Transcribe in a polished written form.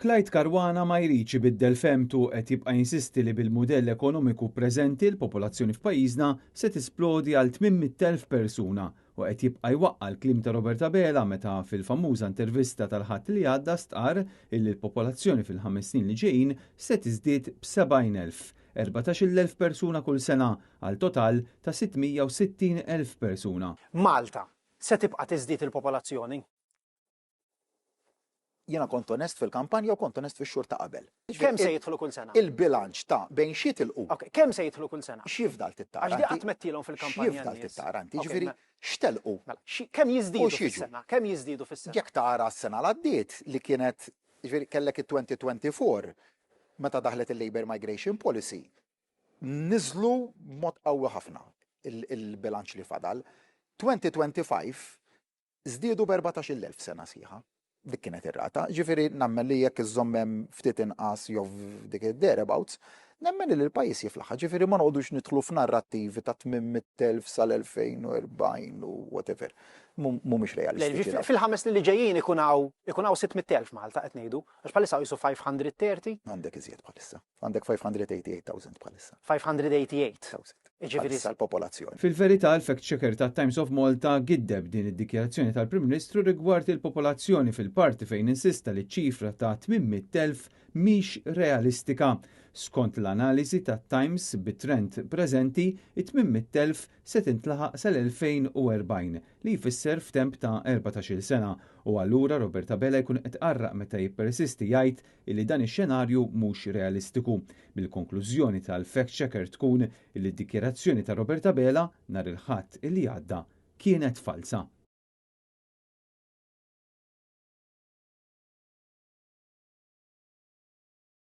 Clyde Caruana ma jridx ibiddel femtu qed jibqa' jinsisti li bil-mudell ekonomiku preżenti l-popolazzjoni f'pajjiżna se tisplodi għal 800,000 persuna u qed jibqa' jwaqqa l-kliem ta' Roberta Bela meta fil-famuża intervista tal-ħadd li għadda stqar illi l-popolazzjoni fil-5 snin li ġejjin se tiżdied b'70,000, 14,000 persuna kull sena għal total ta' 660,000 persuna. Malta se tibqa' tiżdied il-popolazzjoni? Jiena kont onest fil-kampanja u kont onest fix-xhur ta' qabel. Kemm se jidħlu kull sena? Il-bilanċ ta' bejn xi tilqu. Kemm se jidħlu kull sena? X'jifdal tittara. Għax di qatt mettilhom fil-kampanja. X'jifdal tittara anti, ġifieri x'telqu. Kemm jiżdiedu fis-sena? Kemm jiżdiedu fis-sena? Jekk tara s-sena l-għaddiet li kienet ġifieri kellek it-2024 meta daħlet il-Labour Migration Policy, niżlu mod qawwi ħafna il-bilanċ li fadal. 2025 żdiedu b'14,000 sena sieħa. Dik kienet ir-rata. Ġifieri nammen li jekk iżommem ftit inqas jew dik id-thereabouts, nemmen li l-pajjiż jiflaħ. Ġifieri ma noqogħdux nidħlu f'narrattivi ta' 800,000 sal-2040 u whatever. Mhumiex realistiċi. Fil-5 li ġejjin ikun hawn 600,000 Malta qed ngħidu, għax bħalissa jisu 530. Għandek iżjed bħalissa. Għandek 588,000 bħalissa. 588,000. Ġifieri sal-popolazzjoni. Fil-verità l-fact checker ta' Times of Malta giddeb din id-dikjarazzjoni tal-Prim Ministru rigward il-popolazzjoni fil-parti fejn insista li ċifra ta' 800,000 mhix realistika. Skont l-analiżi ta' Times bit-trend preżenti, it-800,000 se tintlaħaq sal-2040 li jfisser f'temp ta' 14-il sena u allura Roberta Bela jkun qed qarraq meta jippersisti jgħid li dan ix-xenarju mhux realistiku. Bil-konklużjoni tal-fact checker tkun li d-dikjarazzjoni ta' Roberta Bela nhar il-Ħadd illi għadda kienet falsa.